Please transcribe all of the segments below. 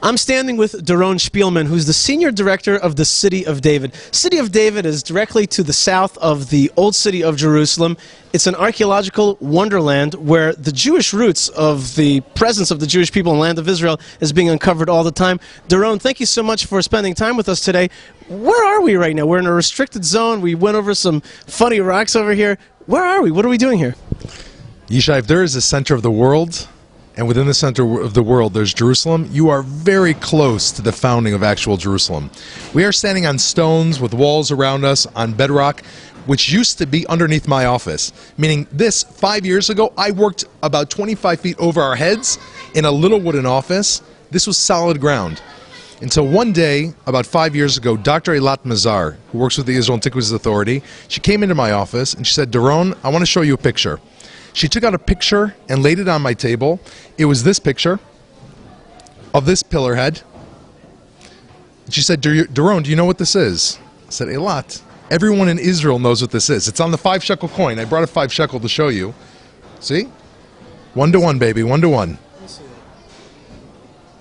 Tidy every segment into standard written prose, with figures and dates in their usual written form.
I'm standing with Doron Spielman, who's the Senior Director of the City of David. City of David is directly to the south of the Old City of Jerusalem. It's an archaeological wonderland where the Jewish roots of the presence of the Jewish people in the land of Israel is being uncovered all the time. Doron, thank you so much for spending time with us today. Where are we right now? We're in a restricted zone. We went over some funny rocks over here. Where are we? What are we doing here? Yishai, if there is a center of the world, and within the center of the world there's Jerusalem, you are very close to the founding of actual Jerusalem. We are standing on stones with walls around us on bedrock, which used to be underneath my office. Meaning this, 5 years ago, I worked about 25 feet over our heads in a little wooden office. This was solid ground. Until one day, about 5 years ago, Dr. Eilat Mazar, who works with the Israel Antiquities Authority, she came into my office and she said, Doron, I want to show you a picture. She took out a picture and laid it on my table. It was this picture of this pillar head. She said, Doron, do you know what this is? I said, Eilat, everyone in Israel knows what this is. It's on the 5 shekel coin. I brought a 5 shekel to show you. See? 1 to 1, baby, 1 to 1.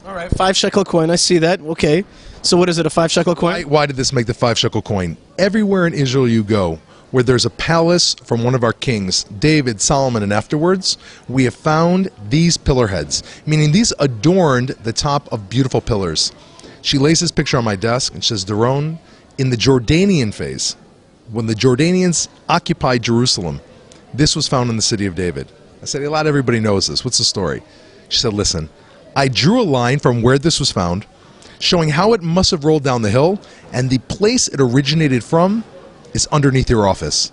All right, 5 shekel coin, I see that. Okay. So what is it, a 5 shekel coin? Why did this make the 5 shekel coin? Everywhere in Israel you go, where there's a palace from one of our kings, David, Solomon, and afterwards, we have found these pillar heads, meaning these adorned the top of beautiful pillars. She lays this picture on my desk and says, Doron, in the Jordanian phase, when the Jordanians occupied Jerusalem, this was found in the city of David. I said, Eilat, everybody knows this. What's the story? She said, listen, I drew a line from where this was found, showing how it must have rolled down the hill, and the place it originated from is underneath your office.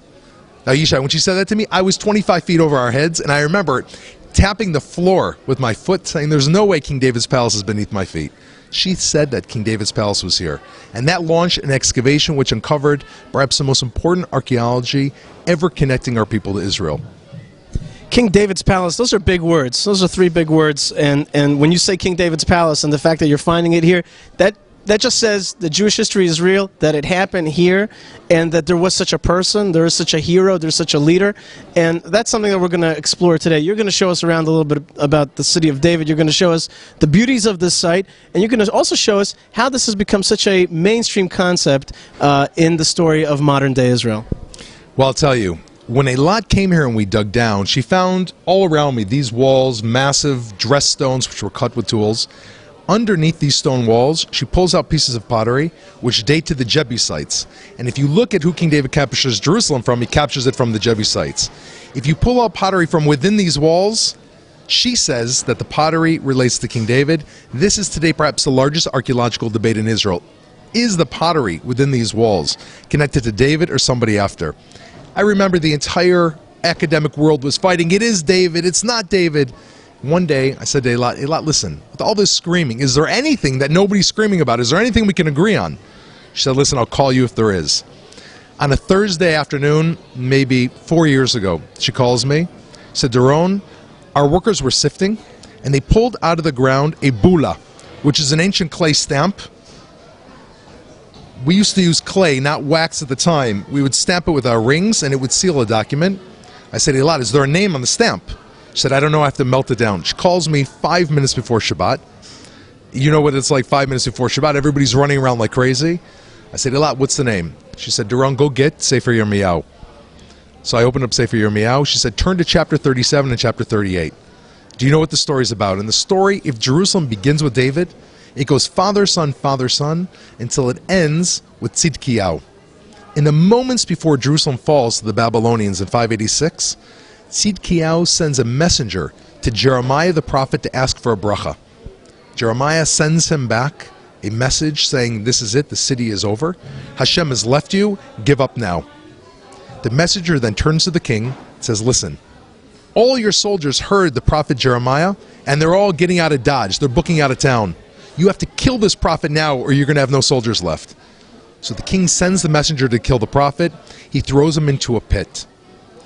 Now, Yishai, when she said that to me, I was 25 feet over our heads, and I remember tapping the floor with my foot, saying, there's no way King David's palace is beneath my feet. She said that King David's palace was here. And that launched an excavation which uncovered perhaps the most important archaeology ever connecting our people to Israel. King David's palace, those are big words. Those are 3 big words. And when you say King David's palace and the fact that you're finding it here, that just says that Jewish history is real, that it happened here, and that there was such a person, there is such a hero, there's such a leader. And that's something that we're going to explore today. You're going to show us around a little bit about the city of David. You're going to show us the beauties of this site, and you're going to also show us how this has become such a mainstream concept in the story of modern-day Israel. Well, I'll tell you, when Eilat came here and we dug down, she found all around me these walls, massive dress stones which were cut with tools. Underneath these stone walls, she pulls out pieces of pottery which date to the Jebusites. And if you look at who King David captures Jerusalem from, he captures it from the Jebusites. If you pull out pottery from within these walls, she says that the pottery relates to King David. This is today perhaps the largest archaeological debate in Israel. Is the pottery within these walls connected to David or somebody after? I remember the entire academic world was fighting, it is David, it's not David. One day, I said to Eilat, listen, with all this screaming, is there anything that nobody's screaming about? Is there anything we can agree on? She said, listen, I'll call you if there is. On a Thursday afternoon, maybe 4 years ago, she calls me, said, Doron, our workers were sifting, and they pulled out of the ground a bula, which is an ancient clay stamp. We used to use clay, not wax at the time. We would stamp it with our rings, and it would seal a document. I said, Eilat, is there a name on the stamp? She said, I don't know, I have to melt it down. She calls me 5 minutes before Shabbat. You know what it's like 5 minutes before Shabbat? Everybody's running around like crazy. I said, Eilat, what's the name? She said, Doron, go get Sefer Yirmiyahu. So I opened up Sefer Yirmiyahu. She said, turn to chapter 37 and chapter 38. Do you know what the story's about? And the story, if Jerusalem begins with David, it goes father, son, until it ends with Tzidkiyahu. In the moments before Jerusalem falls to the Babylonians in 586, Tzidkiyahu sends a messenger to Jeremiah the prophet to ask for a bracha. Jeremiah sends him back a message saying, this is it, the city is over. Hashem has left you, give up now. The messenger then turns to the king and says, listen, all your soldiers heard the prophet Jeremiah, and they're all getting out of Dodge. They're booking out of town. You have to kill this prophet now, or you're going to have no soldiers left. So the king sends the messenger to kill the prophet. He throws him into a pit.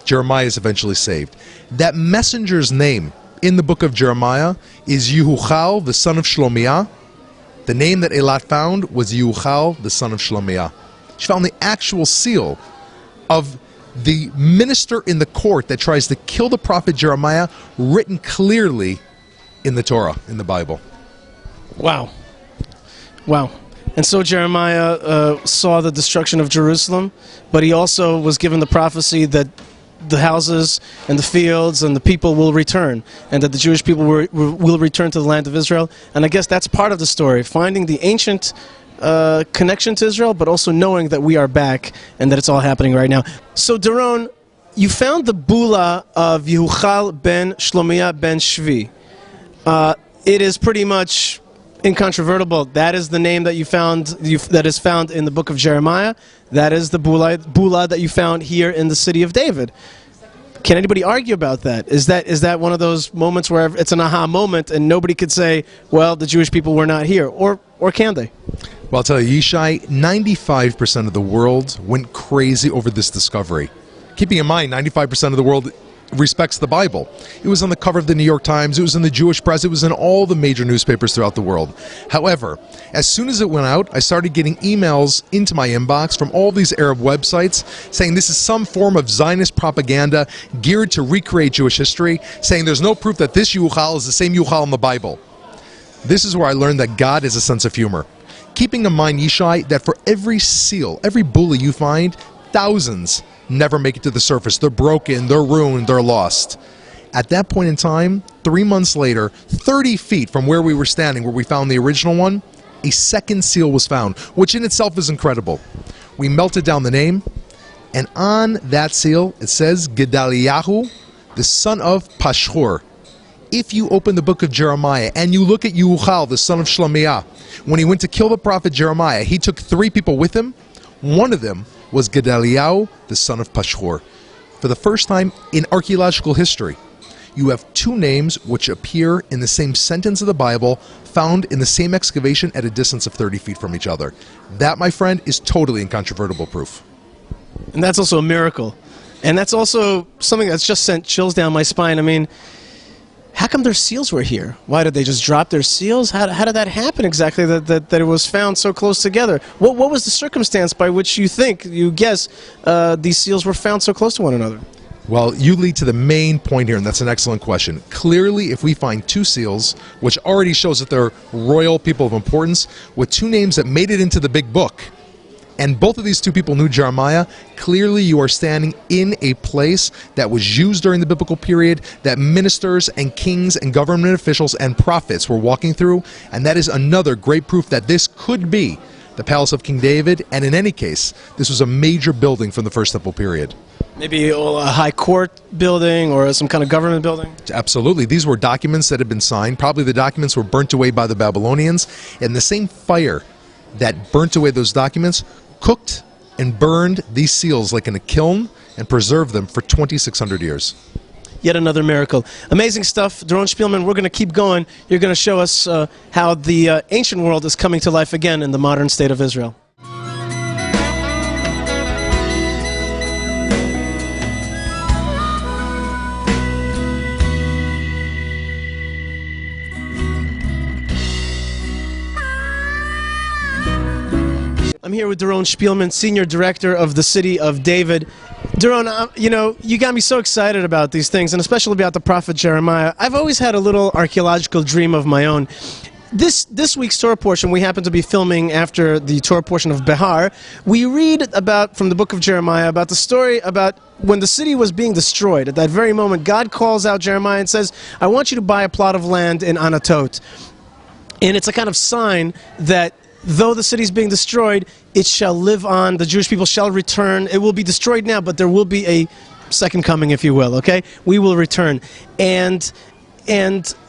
Jeremiah is eventually saved. That messenger's name in the book of Jeremiah is Yehuchal, the son of Shlomiah. The name that Eilat found was Yehuchal, the son of Shlomiah. She found the actual seal of the minister in the court that tries to kill the prophet Jeremiah, written clearly in the Torah, in the Bible. Wow. Wow. And so Jeremiah saw the destruction of Jerusalem, but he also was given the prophecy that the houses and the fields and the people will return, and that the Jewish people will return to the land of Israel. And I guess that's part of the story, finding the ancient connection to Israel, but also knowing that we are back and that it's all happening right now. So, Doron, you found the Bula of Yehuchal ben Shlomiah ben Shvi. It is pretty much incontrovertible. That is the name that you found, that is found in the book of Jeremiah. That is the Bula that you found here in the city of David. Can anybody argue about that? Is that one of those moments where it's an aha moment and nobody could say, well, the Jewish people were not here? Or can they? Well, I'll tell you, Yishai, 95% of the world went crazy over this discovery. Keeping in mind, 95% of the world respects the Bible. It was on the cover of the New York Times, it was in the Jewish press, it was in all the major newspapers throughout the world. However, as soon as it went out, I started getting emails into my inbox from all these Arab websites saying this is some form of Zionist propaganda geared to recreate Jewish history, saying there's no proof that this Yuchal is the same Yuchal in the Bible. This is where I learned that God has a sense of humor. Keeping in mind, Yishai, that for every seal, every bully you find, thousands never make it to the surface. They're broken, they're ruined, they're lost. At that point in time, 3 months later, 30 feet from where we were standing, where we found the original one, a second seal was found, which in itself is incredible. We melted down the name, and on that seal, it says, Gedaliyahu, the son of Pashhur. If you open the book of Jeremiah and you look at Yehuchal, the son of Shlomiah, when he went to kill the prophet Jeremiah, he took 3 people with him. One of them was Gedaliyahu, the son of Pashhur. For the first time in archaeological history, you have 2 names which appear in the same sentence of the Bible, found in the same excavation at a distance of 30 feet from each other. That, my friend, is totally incontrovertible proof. And that's also a miracle. And that's also something that's just sent chills down my spine. I mean, how come their seals were here? Why did they just drop their seals? How did that happen exactly, that it was found so close together? What was the circumstance by which you guess, these seals were found so close to one another? Well, you lead to the main point here, and that's an excellent question. Clearly, if we find 2 seals, which already shows that they're royal people of importance, with 2 names that made it into the big book, and both of these 2 people knew Jeremiah, clearly you are standing in a place that was used during the biblical period, that ministers and kings and government officials and prophets were walking through, and that is another great proof that this could be the palace of King David, and in any case, this was a major building from the First Temple period. Maybe a high court building or some kind of government building? Absolutely. These were documents that had been signed. Probably the documents were burnt away by the Babylonians, and the same fire that burnt away those documents cooked and burned these seals like in a kiln and preserved them for 2,600 years. Yet another miracle. Amazing stuff. Doron Spielman, we're going to keep going. You're going to show us how the ancient world is coming to life again in the modern state of Israel. I'm here with Doron Spielman, Senior Director of the City of David. Doron, you got me so excited about these things, and especially about the prophet Jeremiah. I've always had a little archaeological dream of my own. This week's Torah portion, we happen to be filming after the Torah portion of Behar. We read about, from the book of Jeremiah, about the story about when the city was being destroyed. At that very moment, God calls out Jeremiah and says, I want you to buy a plot of land in Anatot. And it's a kind of sign that though the city is being destroyed, it shall live on. The Jewish people shall return. It will be destroyed now, but there will be a second coming, if you will, okay? We will return. And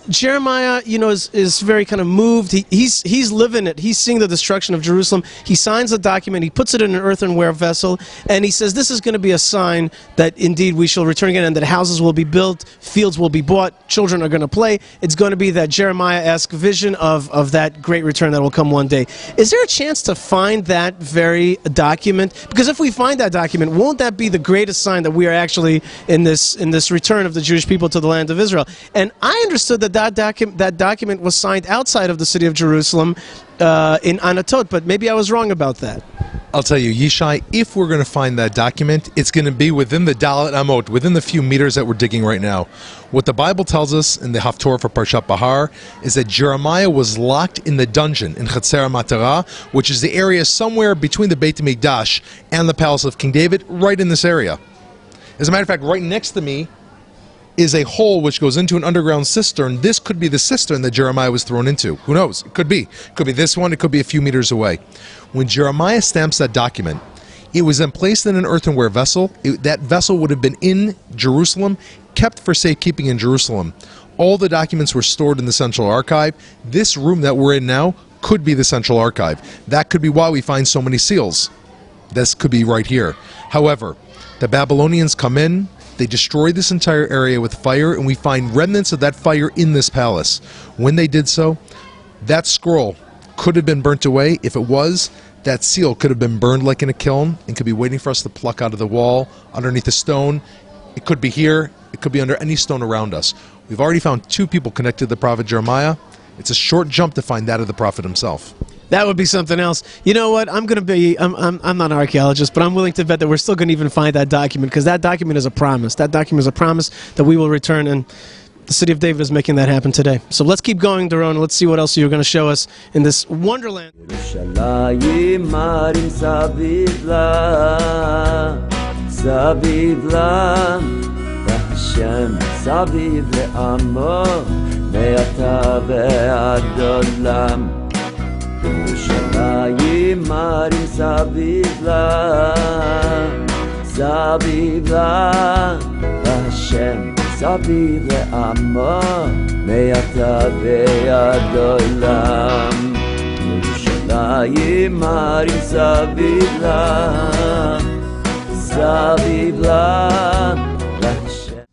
Jeremiah, is very kind of moved. He's living it. He's seeing the destruction of Jerusalem. He signs a document. He puts it in an earthenware vessel, and he says this is going to be a sign that indeed we shall return again, and that houses will be built, fields will be bought, children are going to play. It's going to be that Jeremiah-esque vision of that great return that will come one day. Is there a chance to find that very document? Because if we find that document, won't that be the greatest sign that we are actually in this return of the Jewish people to the land of Israel? And I understood that document was signed outside of the city of Jerusalem in Anatot, but maybe I was wrong about that. I'll tell you, Yishai, if we're going to find that document, it's going to be within the Dalet Amot, within the few meters that we're digging right now. What the Bible tells us in the Haftorah for Parshat Bahar is that Jeremiah was locked in the dungeon in Chetzer Matara, which is the area somewhere between the Beit HaMikdash and the palace of King David, right in this area. As a matter of fact, right next to me is a hole which goes into an underground cistern. This could be the cistern that Jeremiah was thrown into. Who knows? It could be. It could be this one. It could be a few meters away. When Jeremiah stamps that document, it was then placed in an earthenware vessel. That vessel would have been in Jerusalem, kept for safekeeping in Jerusalem. All the documents were stored in the Central Archive. This room that we're in now could be the Central Archive. That could be why we find so many seals. This could be right here. However, the Babylonians come in, they destroy this entire area with fire, and we find remnants of that fire in this palace. When they did so, that scroll could have been burnt away. If it was, that seal could have been burned like in a kiln and could be waiting for us to pluck out of the wall, underneath a stone. It could be here. It could be under any stone around us. We've already found 2 people connected to the prophet Jeremiah. It's a short jump to find that of the prophet himself. That would be something else. You know what? I'm not an archaeologist, but I'm willing to bet that we're still going to even find that document, because that document is a promise. That document is a promise that we will return, and the city of David is making that happen today. So let's keep going, Doron. Let's see what else you're going to show us in this wonderland. ירושלים מרים סביב לה, סביב לה, והשם סביב לעמו, מעתה ועד עולם. ירושלים מרים סביב לה, סביב לה, והשם.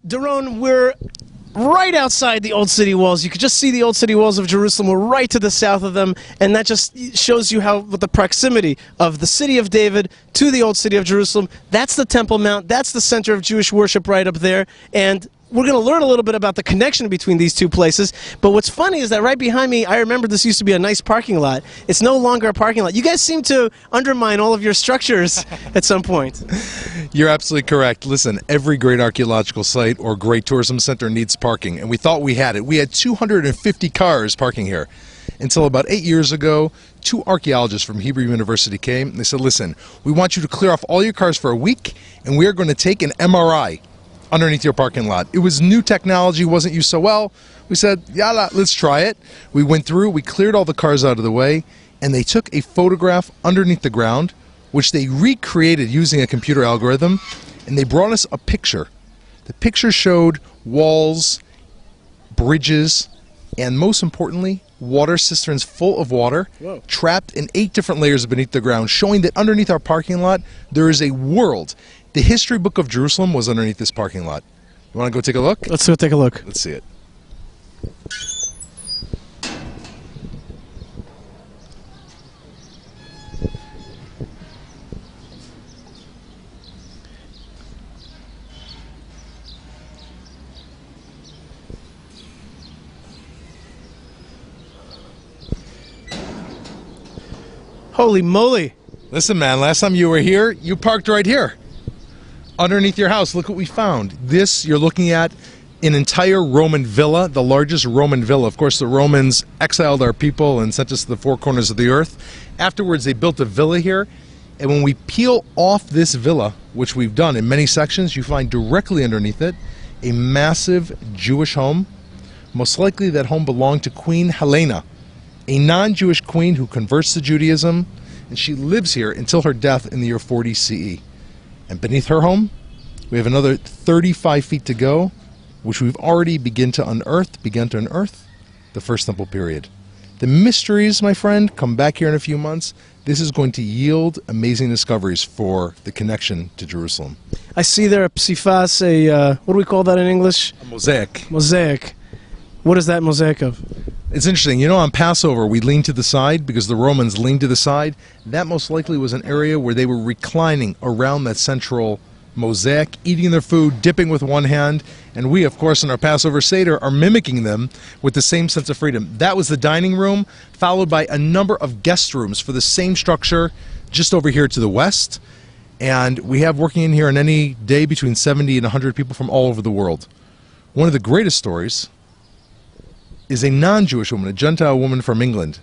Doron, we're right outside the old city walls. You could just see the old city walls of Jerusalem. We're right to the south of them, and that just shows you what the proximity of the city of David to the old city of Jerusalem. That's the Temple Mount. That's the center of Jewish worship right up there, and we're going to learn a little bit about the connection between these two places. But what's funny is that right behind me, I remember this used to be a nice parking lot. It's no longer a parking lot. You guys seem to undermine all of your structures at some point. You're absolutely correct. Listen, every great archaeological site or great tourism center needs parking, and we thought we had it. We had 250 cars parking here. Until about 8 years ago, 2 archaeologists from Hebrew University came, and they said, listen, we want you to clear off all your cars for a week, and we are going to take an MRI underneath your parking lot. It was new technology, wasn't used so well. We said, yalla, let's try it. We went through, we cleared all the cars out of the way, and they took a photograph underneath the ground, which they recreated using a computer algorithm, and they brought us a picture. The picture showed walls, bridges, and most importantly, water cisterns full of water, trapped in 8 different layers beneath the ground, showing that underneath our parking lot, there is a world. The history book of Jerusalem was underneath this parking lot. You want to go take a look? Let's go take a look. Let's see it. Holy moly. Listen, man, last time you were here, you parked right here. Underneath your house, look what we found. This, you're looking at an entire Roman villa, the largest Roman villa. Of course, the Romans exiled our people and sent us to the 4 corners of the earth. Afterwards, they built a villa here. And when we peel off this villa, which we've done in many sections, you find directly underneath it a massive Jewish home. Most likely that home belonged to Queen Helena, a non-Jewish queen who converts to Judaism, and she lives here until her death in the year 40 CE. And beneath her home, we have another 35 feet to go, which we've already begun to unearth the First Temple period. The mysteries, my friend, come back here in a few months. This is going to yield amazing discoveries for the connection to Jerusalem. I see there a psifas, what do we call that in English? A mosaic. Mosaic. What is that mosaic of? It's interesting. You know, on Passover, we lean to the side because the Romans leaned to the side. That most likely was an area where they were reclining around that central mosaic, eating their food, dipping with one hand, and we, of course, in our Passover Seder, are mimicking them with the same sense of freedom. That was the dining room, followed by a number of guest rooms for the same structure just over here to the west. And we have working in here on any day between 70 and 100 people from all over the world. One of the greatest stories is a non-Jewish woman, a Gentile woman from England.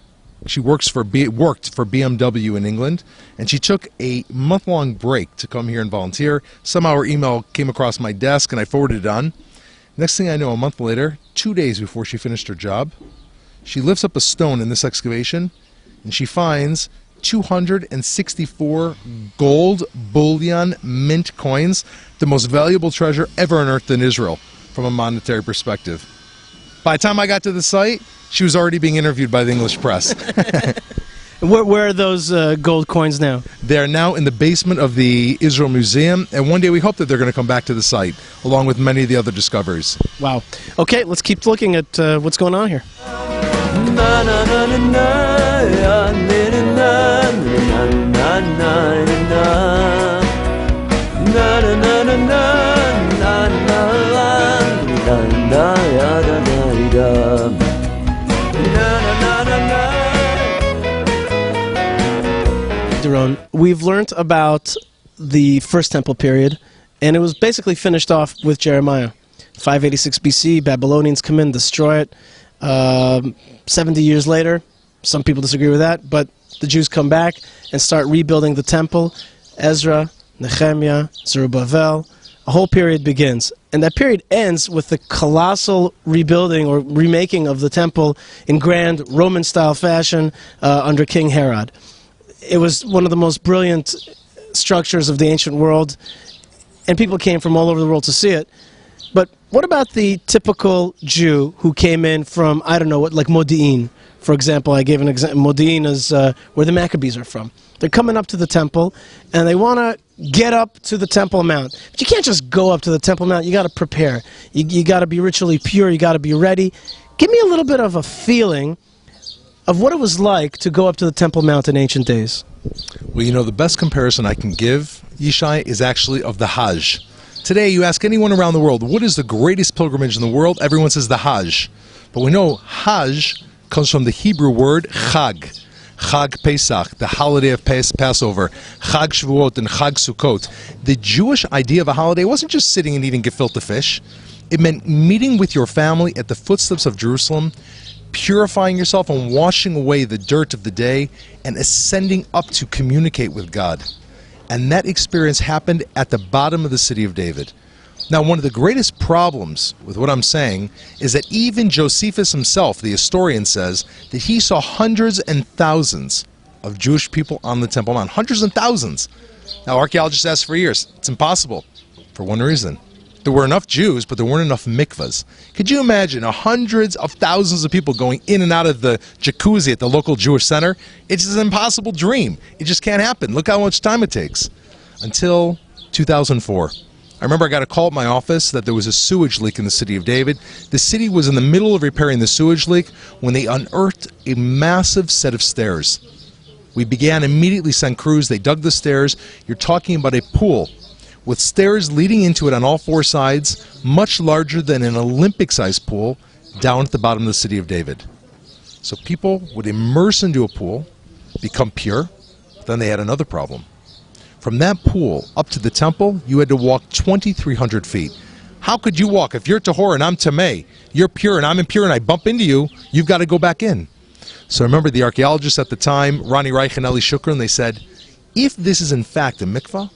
She worked for BMW in England, and she took a month-long break to come here and volunteer. Somehow her email came across my desk, and I forwarded it on. Next thing I know, a month later, 2 days before she finished her job, she lifts up a stone in this excavation, and she finds 264 gold bullion mint coins, the most valuable treasure ever unearthed in Israel from a monetary perspective. By the time I got to the site, she was already being interviewed by the English press. Where are those gold coins now? They're now in the basement of the Israel Museum, and one day we hope that they're going to come back to the site, along with many of the other discoveries. Wow. Okay, let's keep looking at what's going on here. Doron, we've learned about the First Temple period, and it was basically finished off with Jeremiah. 586 BC, Babylonians come in, destroy it. 70 years later, some people disagree with that, but the Jews come back and start rebuilding the temple. Ezra, Nehemiah, Zerubbabel, a whole period begins. And that period ends with the colossal rebuilding or remaking of the temple in grand Roman-style fashion under King Herod. It was one of the most brilliant structures of the ancient world, and people came from all over the world to see it. But what about the typical Jew who came in from, I don't know, like Modi'in, for example? I gave an example. Modi'in is where the Maccabees are from. They're coming up to the temple, and they want to get up to the Temple Mount. But you can't just go up to the Temple Mount. You got to prepare. You got to be ritually pure. You got to be ready. Give me a little bit of a feeling of what it was like to go up to the Temple Mount in ancient days. Well, you know, the best comparison I can give, Yishai, is actually of the Hajj. Today, you ask anyone around the world, what is the greatest pilgrimage in the world? Everyone says the Hajj. But we know Hajj comes from the Hebrew word Chag. Chag Pesach, the holiday of Passover, Chag Shavuot and Chag Sukkot. The Jewish idea of a holiday wasn't just sitting and eating gefilte fish. It meant meeting with your family at the footsteps of Jerusalem, purifying yourself and washing away the dirt of the day, and ascending up to communicate with God. And that experience happened at the bottom of the city of David. Now, one of the greatest problems with what I'm saying is that even Josephus himself, the historian, says that he saw hundreds and thousands of Jewish people on the Temple Mount. Hundreds and thousands. Now, archaeologists asked for years. It's impossible for one reason. There were enough Jews, but there weren't enough mikvahs. Could you imagine hundreds of thousands of people going in and out of the jacuzzi at the local Jewish center? It's an impossible dream. It just can't happen. Look how much time it takes. Until 2004. I remember I got a call at my office that there was a sewage leak in the city of David. The city was in the middle of repairing the sewage leak when they unearthed a massive set of stairs. We began immediately sent crews. They dug the stairs. You're talking about a pool with stairs leading into it on all four sides, much larger than an Olympic-sized pool, down at the bottom of the city of David. So people would immerse into a pool, become pure, then they had another problem. From that pool up to the temple, you had to walk 2,300 feet. How could you walk? If you're Tahor and I'm Tameh, you're pure and I'm impure and I bump into you, you've got to go back in. So remember the archaeologists at the time, Ronnie Reich and Eli Shukran, they said, if this is in fact a mikvah,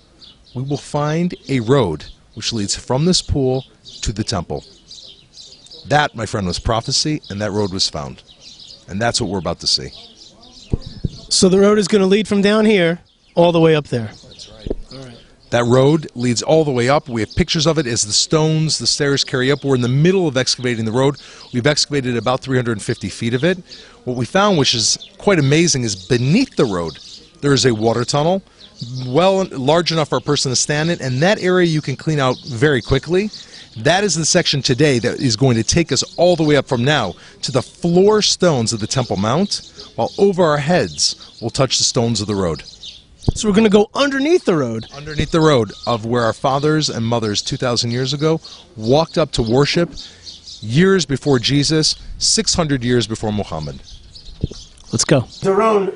we will find a road which leads from this pool to the temple. That, my friend, was prophecy, and that road was found. And that's what we're about to see. So the road is going to lead from down here all the way up there. That's right. All right. That road leads all the way up. We have pictures of it as the stones, the stairs carry up. We're in the middle of excavating the road. We've excavated about 350 feet of it. What we found, which is quite amazing, is beneath the road, there is a water tunnel, large enough for a person to stand in, and that area you can clean out very quickly. That is the section today that is going to take us all the way up from now to the floor stones of the Temple Mount, while over our heads we'll touch the stones of the road. So we're going to go underneath the road. Underneath the road of where our fathers and mothers 2,000 years ago walked up to worship years before Jesus, 600 years before Muhammad. Let's go. Doron,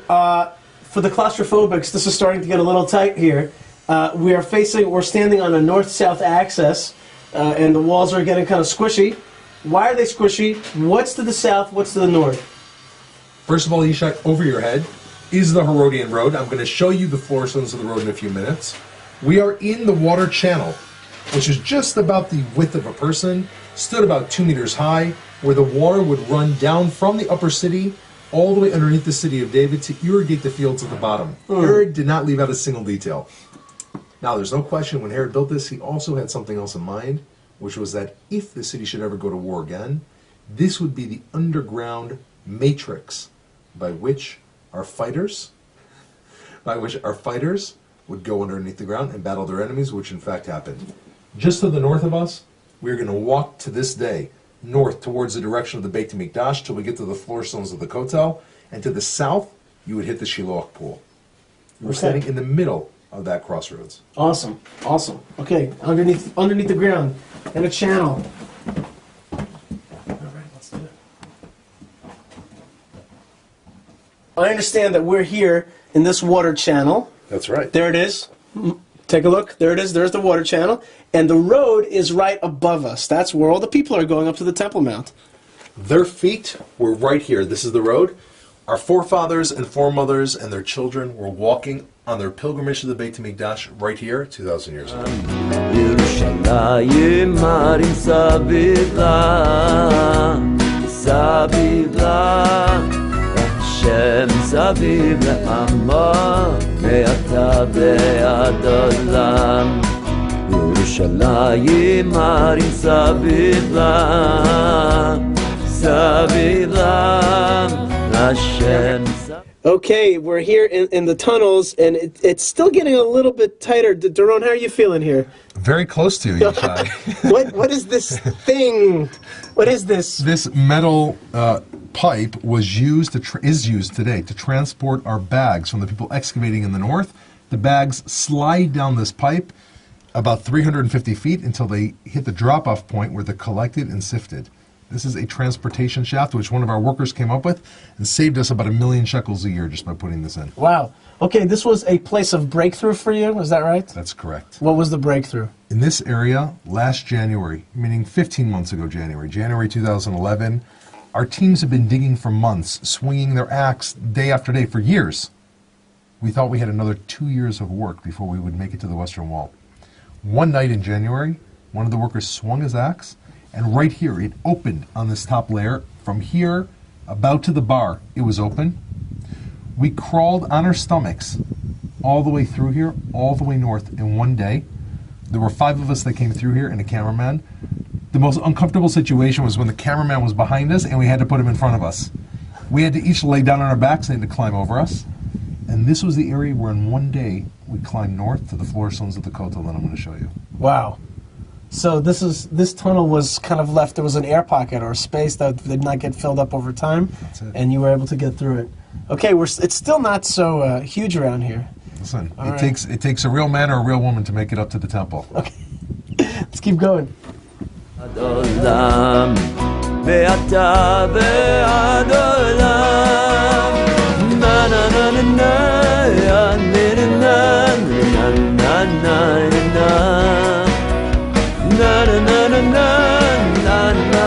for the claustrophobics, this is starting to get a little tight here. We're standing on a north-south axis, and the walls are getting kind of squishy. Why are they squishy? What's to the south? What's to the north? First of all, Yishak, over your head is the Herodian Road. I'm going to show you the floorstones of the road in a few minutes. We are in the water channel, which is just about the width of a person, stood about 2 meters high, where the water would run down from the upper city all the way underneath the city of David to irrigate the fields at the bottom. Herod did not leave out a single detail. Now, there's no question when Herod built this, he also had something else in mind, which was that if the city should ever go to war again, this would be the underground matrix by which our fighters would go underneath the ground and battle their enemies, which in fact happened. Just to the north of us, we're going to walk to this day north towards the direction of the Beit HaMikdash till we get to the floorstones of the Kotel, and to the south, you would hit the Shiloach pool. We're standing in the middle of that crossroads. Awesome, awesome. Okay, underneath the ground, in a channel. All right, let's do it. I understand that we're here in this water channel. That's right. There it is. Take a look. There it is. There's the water channel. And the road is right above us. That's where all the people are going up to the Temple Mount. Their feet were right here. This is the road. Our forefathers and foremothers and their children were walking on their pilgrimage to the Beit HaMikdash right here 2,000 years ago. ירושלים מרים סביב לה, סביב לה, השם סביב לעמו, מעתה ועד עולם. ירושלים מרים סביב לה, סביב לה, השם סביב. Okay, we're here in the tunnels, and it's still getting a little bit tighter. Doron, how are you feeling here? Very close to you, Yishai. What is this thing? What is this? This metal pipe was used is used today to transport our bags from the people excavating in the north. The bags slide down this pipe about 350 feet until they hit the drop-off point where they're collected and sifted. This is a transportation shaft which one of our workers came up with and saved us about 1 million shekels a year just by putting this in. Wow. Okay, this was a place of breakthrough for you, is that right? That's correct. What was the breakthrough? In this area, last January, meaning 15 months ago January 2011, our teams have been digging for months, swinging their axe day after day for years. We thought we had another 2 years of work before we would make it to the Western Wall. One night in January, one of the workers swung his axe, and right here, it opened on this top layer. From here, about to the bar, it was open. We crawled on our stomachs all the way through here, all the way north in one day. There were 5 of us that came through here and a cameraman. The most uncomfortable situation was when the cameraman was behind us and we had to put him in front of us. We had to each lay down on our backs and they had to climb over us. And this was the area where in one day we climbed north to the floorstones of the Kotel that I'm going to show you. Wow. So this tunnel was kind of left, there was an air pocket or a space that did not get filled up over time. That's it. And you were able to get through it. Okay, it's still not so huge around here. Listen, All right. it takes a real man or a real woman to make it up to the temple. Okay, let's keep going. עולם, ואתה ועד עולם. נה נה נה נה נה, נה נה נה נה נה נה. Na na na na na na na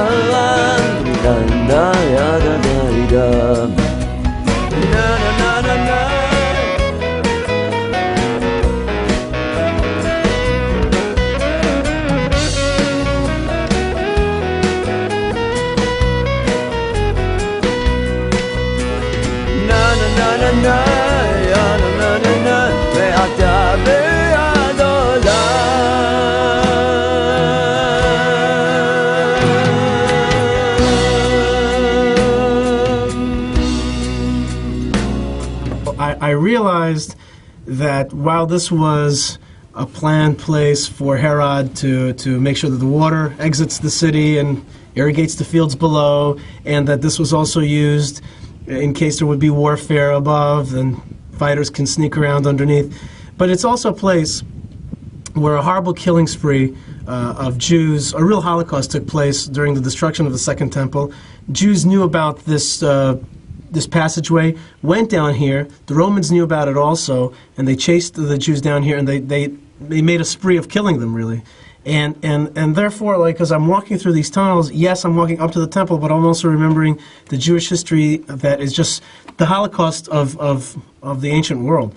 na na ya da da da. Na na na na na. Na na na na na ya na na na na. Ve'ata ve'ad olam. I realized that while this was a planned place for Herod to make sure that the water exits the city and irrigates the fields below, and that this was also used in case there would be warfare above and fighters can sneak around underneath. But it's also a place where a horrible killing spree of Jews, a real Holocaust, took place during the destruction of the Second Temple. Jews knew about this this passageway, went down here. The Romans knew about it also, and they chased the Jews down here, and they made a spree of killing them, really. And therefore, like, as I'm walking through these tunnels, yes, I'm walking up to the temple, but I'm also remembering the Jewish history that is just the Holocaust of the ancient world.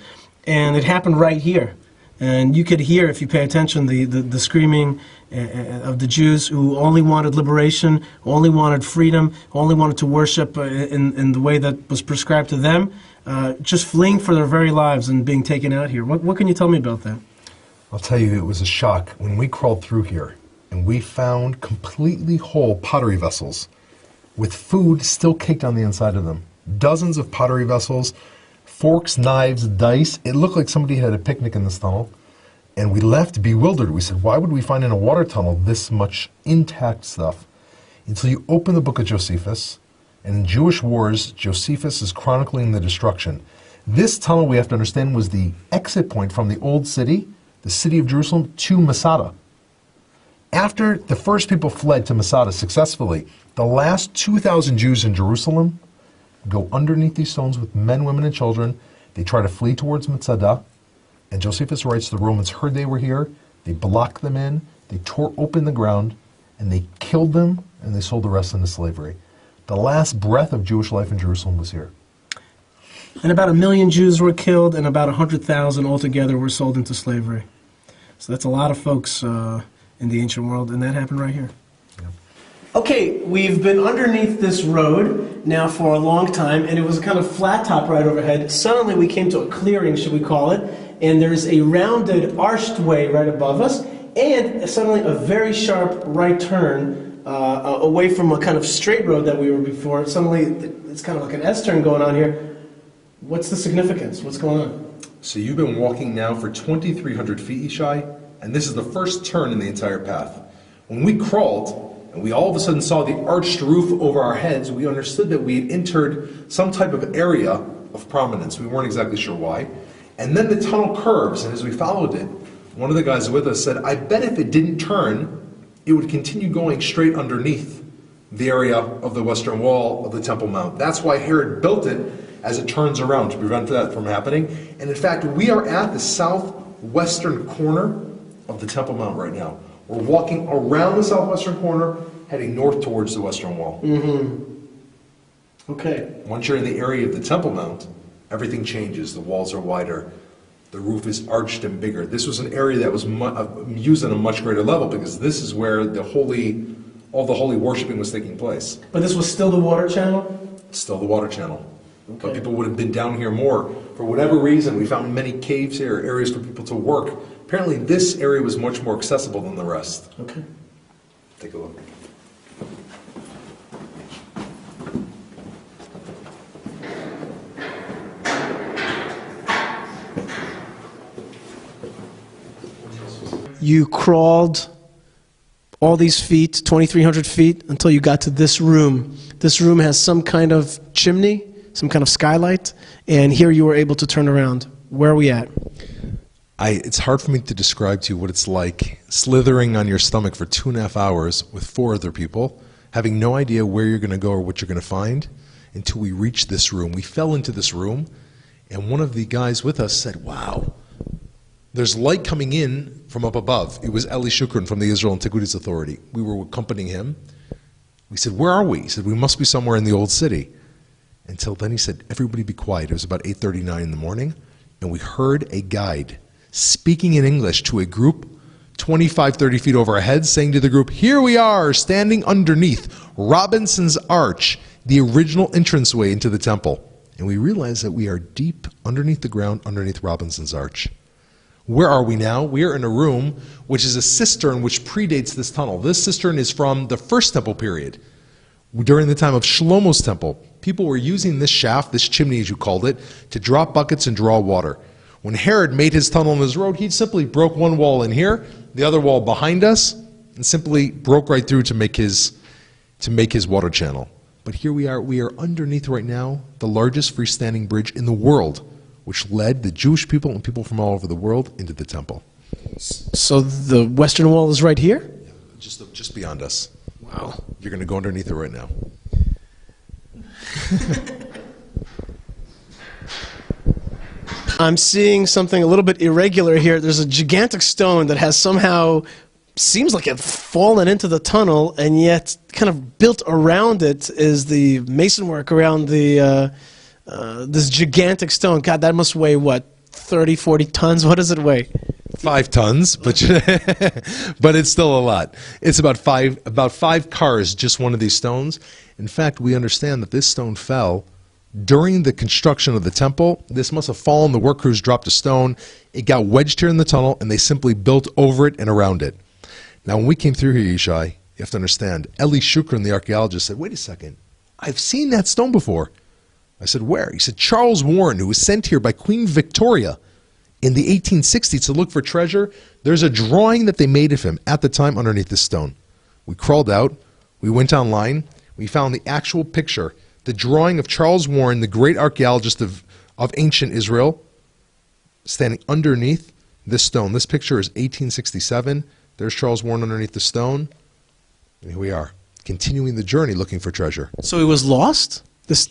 And it happened right here. And you could hear, if you pay attention, the screaming of the Jews who only wanted liberation, only wanted freedom, only wanted to worship in the way that was prescribed to them, just fleeing for their very lives and being taken out here. What can you tell me about that? I'll tell you, it was a shock when we crawled through here and we found completely whole pottery vessels with food still caked on the inside of them. Dozens of pottery vessels, forks, knives, dice. It looked like somebody had a picnic in this tunnel. And we left bewildered. We said, why would we find in a water tunnel this much intact stuff? Until you open the book of Josephus, and in Jewish wars, Josephus is chronicling the destruction. This tunnel, we have to understand, was the exit point from the old city, the city of Jerusalem, to Masada. After the first people fled to Masada successfully, the last 2,000 Jews in Jerusalem go underneath these stones with men, women, and children. They try to flee towards Masada. And Josephus writes, the Romans heard they were here, they blocked them in, they tore open the ground, and they killed them, and they sold the rest into slavery. The last breath of Jewish life in Jerusalem was here. And about 1 million Jews were killed, and about 100,000 altogether were sold into slavery. So that's a lot of folks in the ancient world, and that happened right here. Yeah. Okay, we've been underneath this road now for a long time, and it was a kind of flat top right overhead. Suddenly we came to a clearing, should we call it, and there's a rounded, arched way right above us, and suddenly a very sharp right turn away from a kind of straight road that we were before. Suddenly it's kind of like an S-turn going on here. What's the significance? What's going on? So you've been walking now for 2,300 feet, Yishai, and this is the first turn in the entire path. When we crawled, and we all of a sudden saw the arched roof over our heads, we understood that we had entered some type of area of prominence. We weren't exactly sure why. And then the tunnel curves, and as we followed it, one of the guys with us said, I bet if it didn't turn, it would continue going straight underneath the area of the western wall of the Temple Mount. That's why Herod built it as it turns around to prevent that from happening. And in fact, we are at the southwestern corner of the Temple Mount right now. We're walking around the southwestern corner, heading north towards the western wall. Mm-hmm. Okay. Once you're in the area of the Temple Mount, everything changes. The walls are wider. The roof is arched and bigger. This was an area that was used on a much greater level because this is where all the holy worshiping was taking place. But this was still the water channel? Still the water channel. Okay. But people would have been down here more. For whatever reason, we found many caves here, areas for people to work. Apparently this area was much more accessible than the rest. Okay. Take a look. You crawled all these feet, 2,300 feet, until you got to this room. This room has some kind of chimney, some kind of skylight, and here you were able to turn around. Where are we at? It's hard for me to describe to you what it's like slithering on your stomach for 2.5 hours with 4 other people, having no idea where you're going to go or what you're going to find until we reached this room. We fell into this room, and one of the guys with us said, wow, there's light coming in from up above. It was Eli Shukran from the Israel Antiquities Authority. We were accompanying him. We said, where are we? He said, we must be somewhere in the old city. Until then he said, everybody be quiet. It was about 8:39 in the morning, and we heard a guide speaking in English to a group 25, 30 feet over our heads, saying to the group, here we are, standing underneath Robinson's Arch, the original entranceway into the temple. And we realized that we are deep underneath the ground, underneath Robinson's Arch. Where are we now? We are in a room which is a cistern which predates this tunnel. This cistern is from the First Temple period. During the time of Shlomo's temple, people were using this shaft, this chimney as you called it, to drop buckets and draw water. When Herod made his tunnel in his road, he simply broke one wall in here, the other wall behind us, and simply broke right through to make his water channel. But here we are underneath right now, the largest freestanding bridge in the world, which led the Jewish people and people from all over the world into the temple. So the Western Wall is right here? Just beyond us. Wow. You're going to go underneath it right now. I'm seeing something a little bit irregular here. There's a gigantic stone that has somehow, seems like it fallen into the tunnel, and yet kind of built around it is the mason work around the this gigantic stone. God, that must weigh, what, 30, 40 tons? What does it weigh? 5 tons, but but it's still a lot. It's about five cars, just one of these stones. In fact, we understand that this stone fell during the construction of the temple. This must have fallen. The work crews dropped a stone. It got wedged here in the tunnel, and they simply built over it and around it. Now, when we came through here, Yishai, you have to understand, Eli Shukran, the archaeologist, said, wait a second, I've seen that stone before. I said, where? He said, Charles Warren, who was sent here by Queen Victoria in the 1860s to look for treasure, there's a drawing that they made of him at the time underneath the stone. We crawled out. We went online. We found the actual picture, the drawing of Charles Warren, the great archaeologist of ancient Israel, standing underneath this stone. This picture is 1867. There's Charles Warren underneath the stone. And here we are, continuing the journey looking for treasure. So he was lost? This.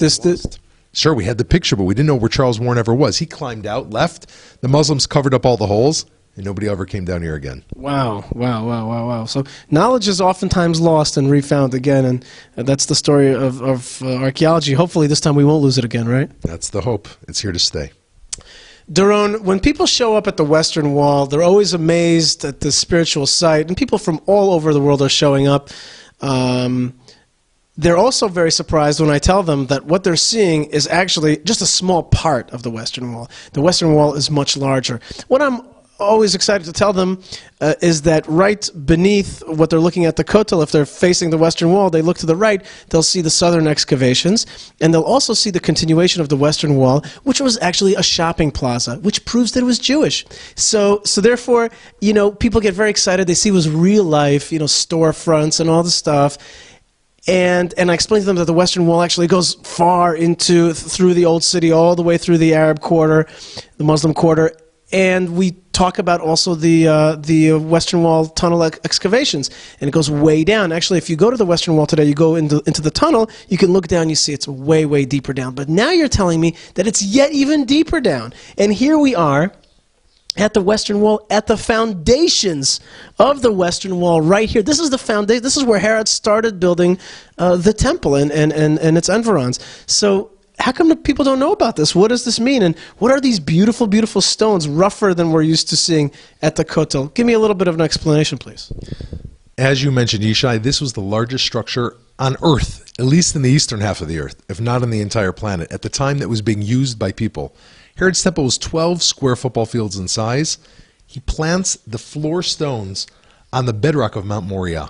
Sure, we had the picture, but we didn't know where Charles Warren ever was. He climbed out, left. The Muslims covered up all the holes, and nobody ever came down here again. Wow. So knowledge is oftentimes lost and refound again, and that's the story of archaeology. Hopefully this time we won't lose it again, right? That's the hope. It's here to stay. Doron, when people show up at the Western Wall, they're always amazed at the spiritual site, and people from all over the world are showing up. They're also very surprised when I tell them that what they're seeing is actually just a small part of the Western Wall. The Western Wall is much larger. What I'm always excited to tell them is that right beneath what they're looking at the Kotel, if they're facing the Western Wall, they look to the right, they'll see the southern excavations, and they'll also see the continuation of the Western Wall, which was actually a shopping plaza, which proves that it was Jewish. So therefore, you know, people get very excited. They see it was real life, you know, storefronts and all the stuff. And I explained to them that the Western Wall actually goes far through the Old City, all the way through the Arab quarter, the Muslim quarter, and we talk about also the Western Wall tunnel excavations, and it goes way down. Actually, if you go to the Western Wall today, you go into the tunnel, you can look down, you see it's way, way deeper down. But now you're telling me that it's yet even deeper down. And here we are at the Western Wall, at the foundations of the Western Wall right here. This is the foundation. This is where Herod started building the temple and its environs. So how come people don't know about this? What does this mean? And what are these beautiful, beautiful stones, rougher than we're used to seeing at the Kotel? Give me a little bit of an explanation, please. As you mentioned, Yishai, this was the largest structure on Earth, at least in the eastern half of the Earth, if not on the entire planet, at the time that was being used by people. Herod's temple was 12 square football fields in size. He plants the floor stones on the bedrock of Mount Moriah.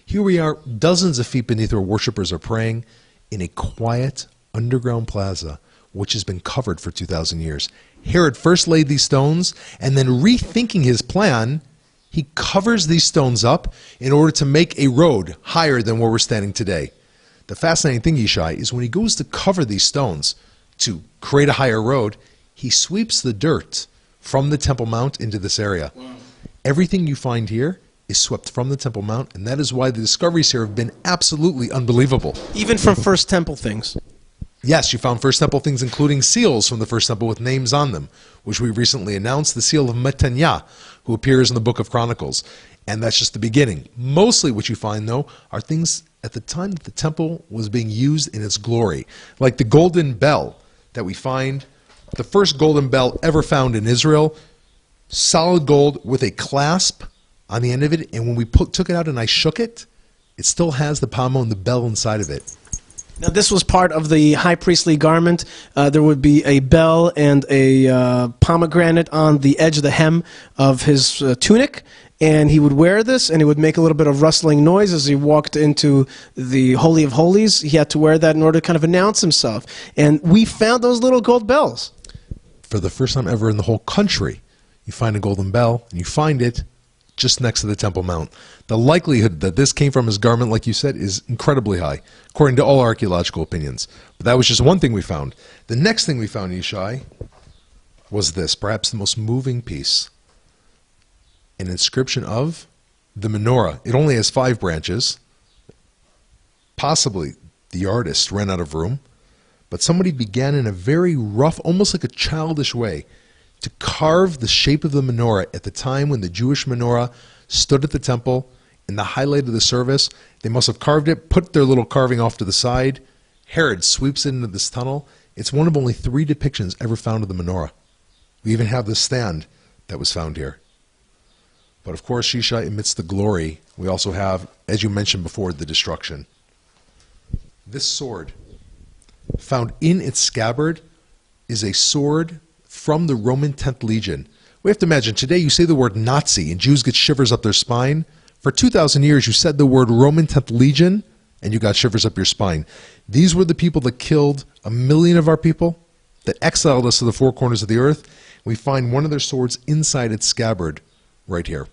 Here we are, dozens of feet beneath where worshippers are praying, in a quiet underground plaza, which has been covered for 2,000 years. Herod first laid these stones, and then rethinking his plan, he covers these stones up in order to make a road higher than where we're standing today. The fascinating thing, Yishai, is when he goes to cover these stones to create a higher road, he sweeps the dirt from the Temple Mount into this area. Wow. Everything you find here is swept from the Temple Mount, and that is why the discoveries here have been absolutely unbelievable. Even from First Temple things. Yes, you found First Temple things, including seals from the First Temple with names on them, which we recently announced, the seal of Matanya, who appears in the Book of Chronicles. And that's just the beginning. Mostly what you find, though, are things at the time that the temple was being used in its glory, like the golden bell that we find, the first golden bell ever found in Israel, solid gold with a clasp on the end of it, and when we took it out and I shook it, it still has the pommel and the bell inside of it. Now this was part of the high priestly garment. There would be a bell and a pomegranate on the edge of the hem of his tunic, and he would wear this, and he would make a little bit of rustling noise as he walked into the Holy of Holies. He had to wear that in order to kind of announce himself. And we found those little gold bells. For the first time ever in the whole country, you find a golden bell, and you find it just next to the Temple Mount. The likelihood that this came from his garment, like you said, is incredibly high, according to all archaeological opinions. But that was just one thing we found. The next thing we found, Yishai, was this, perhaps the most moving piece. An inscription of the menorah. It only has 5 branches. Possibly the artist ran out of room, but somebody began in a very rough, almost like a childish way, to carve the shape of the menorah at the time when the Jewish menorah stood at the temple in the highlight of the service. They must have carved it, put their little carving off to the side. Herod sweeps it into this tunnel. It's one of only 3 depictions ever found of the menorah. We even have the stand that was found here. But of course, Shishai, amidst the glory, we also have, as you mentioned before, the destruction. This sword, found in its scabbard, is a sword from the Roman 10th Legion. We have to imagine, today you say the word Nazi and Jews get shivers up their spine. For 2,000 years you said the word Roman 10th Legion and you got shivers up your spine. These were the people that killed 1 million of our people, that exiled us to the 4 corners of the earth. We find one of their swords inside its scabbard right here.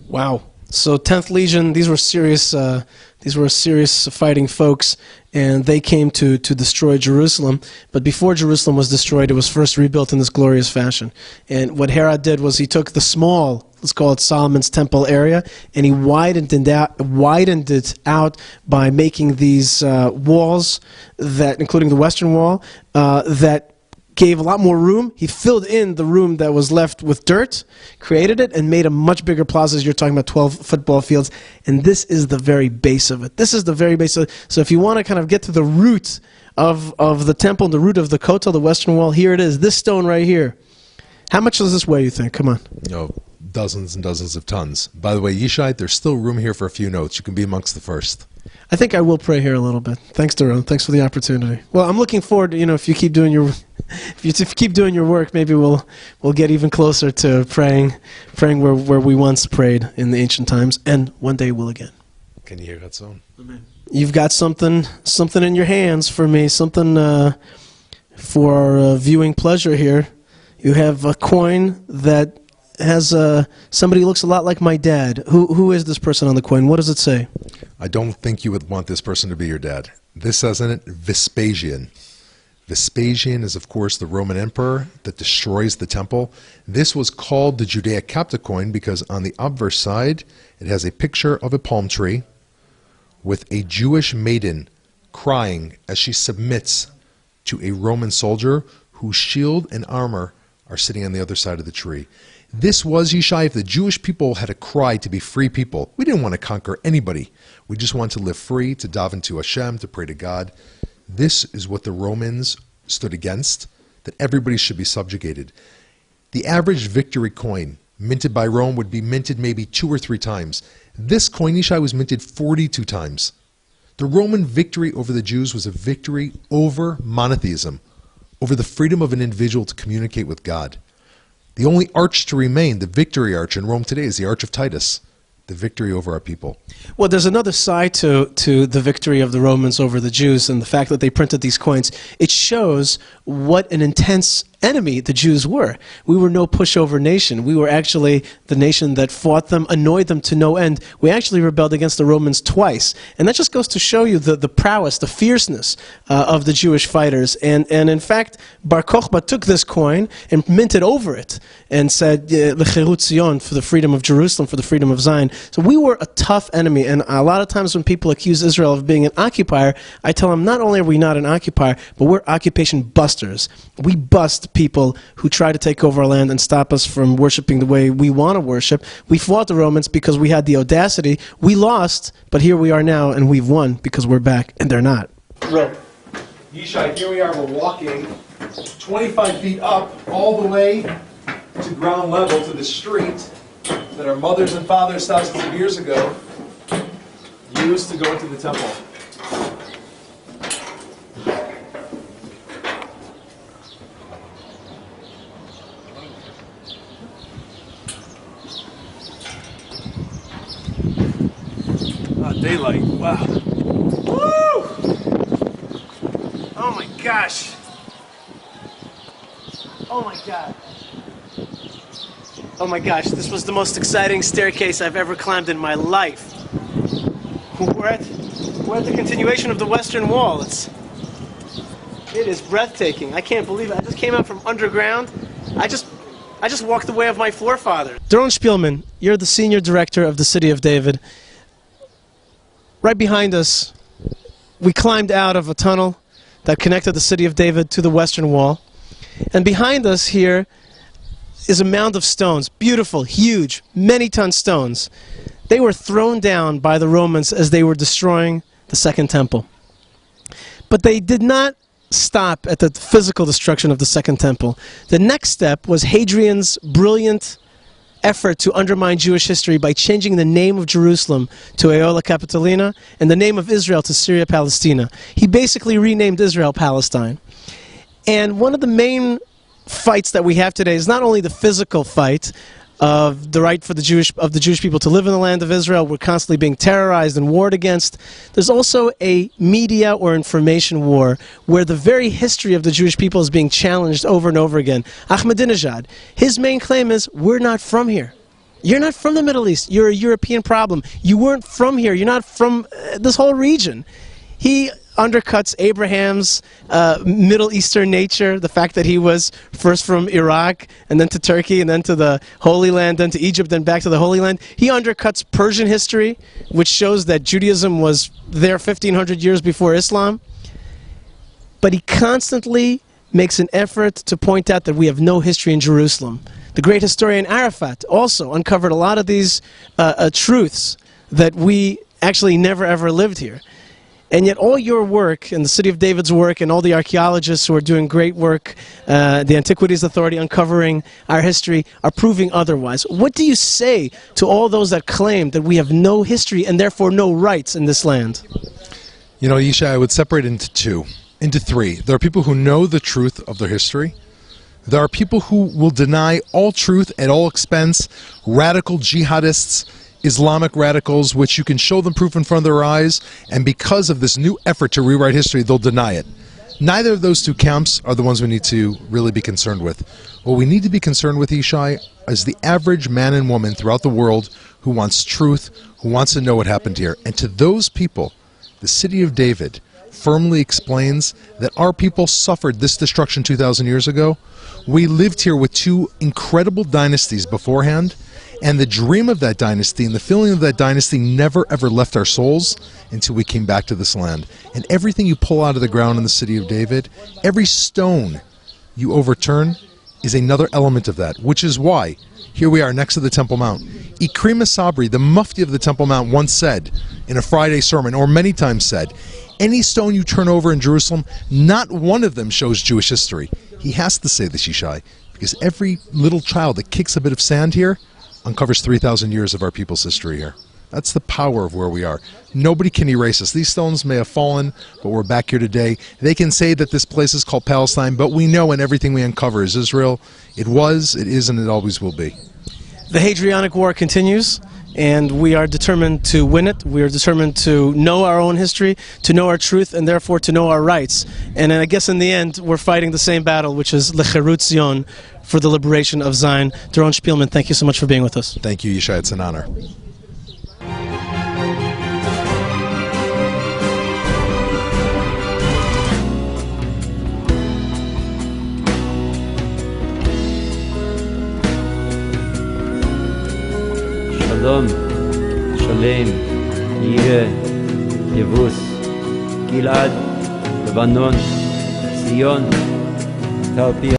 Wow. So 10th Legion, these were serious fighting folks, and they came to destroy Jerusalem. But before Jerusalem was destroyed, it was first rebuilt in this glorious fashion. And what Herod did was he took the small, let's call it Solomon's temple area, and he widened it out by making these walls, that, including the western wall, that gave a lot more room. He filled in the room that was left with dirt, created it, and made a much bigger plaza. As you're talking about 12 football fields. And this is the very base of it. This is the very base of it. So if you want to kind of get to the root of the temple, the root of the Kotel, the western wall, here it is, this stone right here. How much does this weigh, you think? Come on. Oh, dozens and dozens of tons. By the way, Yishai, there's still room here for a few notes. You can be amongst the first. I think I will pray here a little bit. Thanks, Doron. Thanks for the opportunity. Well, I'm looking forward to, if you keep doing your work, maybe we'll get even closer to praying where we once prayed in the ancient times, and one day we'll again. Can you hear that song? Amen. You've got something in your hands for me, something for our viewing pleasure here. You have a coin that has somebody who looks a lot like my dad. Who is this person on the coin? What does it say? I don't think you would want this person to be your dad. This says in it, Vespasian. Vespasian is, of course, the Roman emperor that destroys the temple. This was called the Judaic Capta coin because on the obverse side, it has a picture of a palm tree with a Jewish maiden crying as she submits to a Roman soldier whose shield and armor are sitting on the other side of the tree. This was, Yishai, if the Jewish people had a cry to be free people. We didn't want to conquer anybody. We just wanted to live free, to daven to Hashem, to pray to God. This is what the Romans stood against, that everybody should be subjugated. The average victory coin minted by Rome would be minted maybe 2 or 3 times. This coin, Yishai, was minted 42 times. The Roman victory over the Jews was a victory over monotheism, over the freedom of an individual to communicate with God. The only arch to remain, the victory arch in Rome today, is the Arch of Titus, the victory over our people. Well, there's another side to the victory of the Romans over the Jews, and the fact that they printed these coins. It shows what an intense enemy the Jews were. We were no pushover nation. We were actually the nation that fought them, annoyed them to no end. We actually rebelled against the Romans twice. And that just goes to show you the prowess, the fierceness of the Jewish fighters. And in fact, Bar Kokhba took this coin and minted over it and said, L'cherut Zion, for the freedom of Jerusalem, for the freedom of Zion. So we were a tough enemy. And a lot of times when people accuse Israel of being an occupier, I tell them, not only are we not an occupier, but we're occupation busters. We bust people who try to take over our land and stop us from worshiping the way we want to worship. We fought the Romans because we had the audacity. We lost, but here we are now, and we've won because we're back, and they're not. Right. Yishai, here we are. We're walking 25 feet up all the way to ground level to the street that our mothers and fathers thousands of years ago used to go into the temple. Daylight. Wow. Woo! Oh my gosh. Oh my God. Oh my gosh, this was the most exciting staircase I've ever climbed in my life. We're at the continuation of the Western Wall. It's It is breathtaking. I can't believe it. I just came out from underground. I just walked the way of my forefathers. Doron Spielman, you're the senior director of the City of David. Right behind us, we climbed out of a tunnel that connected the City of David to the Western Wall. And behind us here is a mound of stones. Beautiful, huge, many-ton stones. They were thrown down by the Romans as they were destroying the Second Temple. But they did not stop at the physical destruction of the Second Temple. The next step was Hadrian's brilliant effort to undermine Jewish history by changing the name of Jerusalem to Aeola Capitolina and the name of Israel to Syria Palestina. He basically renamed Israel Palestine. And one of the main fights that we have today is not only the physical fight of the right for the Jewish people to live in the land of Israel. We're constantly being terrorized and warred against. There's also a media or information war where the very history of the Jewish people is being challenged over and over again. Ahmadinejad, his main claim is, we're not from here. You're not from the Middle East. You're a European problem. You weren't from here. You're not from this whole region. He undercuts Abraham's Middle Eastern nature, the fact that he was first from Iraq and then to Turkey and then to the Holy Land, then to Egypt, then back to the Holy Land. He undercuts Persian history, which shows that Judaism was there 1,500 years before Islam. But he constantly makes an effort to point out that we have no history in Jerusalem. The great historian Arafat also uncovered a lot of these truths that we actually never ever lived here. And yet all your work, and the City of David's work, and all the archaeologists who are doing great work, the Antiquities Authority uncovering our history, are proving otherwise. What do you say to all those that claim that we have no history and therefore no rights in this land? You know, Yishai, I would separate into three. There are people who know the truth of their history. There are people who will deny all truth at all expense, radical jihadists, Islamic radicals, which you can show them proof in front of their eyes, and because of this new effort to rewrite history, they'll deny it. Neither of those two camps are the ones we need to really be concerned with. What we need to be concerned with, Yishai, is the average man and woman throughout the world who wants truth, who wants to know what happened here. And to those people, the City of David firmly explains that our people suffered this destruction 2,000 years ago. We lived here with two incredible dynasties beforehand, and the dream of that dynasty and the feeling of that dynasty never ever left our souls until we came back to this land. And everything you pull out of the ground in the City of David, every stone you overturn is another element of that, which is why here we are next to the Temple Mount. Ikrim Sabri, the Mufti of the Temple Mount, once said in a Friday sermon, or many times said, any stone you turn over in Jerusalem, not one of them shows Jewish history. He has to say this, Yishai, because every little child that kicks a bit of sand here uncovers 3,000 years of our people's history here. That's the power of where we are. Nobody can erase us. These stones may have fallen, but we're back here today. They can say that this place is called Palestine, but we know in everything we uncover is Israel. It was, it is, and it always will be. The Hadrianic War continues, and we are determined to win it. We are determined to know our own history, to know our truth, and therefore to know our rights. And I guess in the end, we're fighting the same battle, which is Lecherut Zion, for the liberation of Zion. Doron Spielman, thank you so much for being with us. Thank you, Yishai. It's an honor. Shalom, Shalem, Yeh, Yevus, Gilad, Lebanon, Zion, Talpi.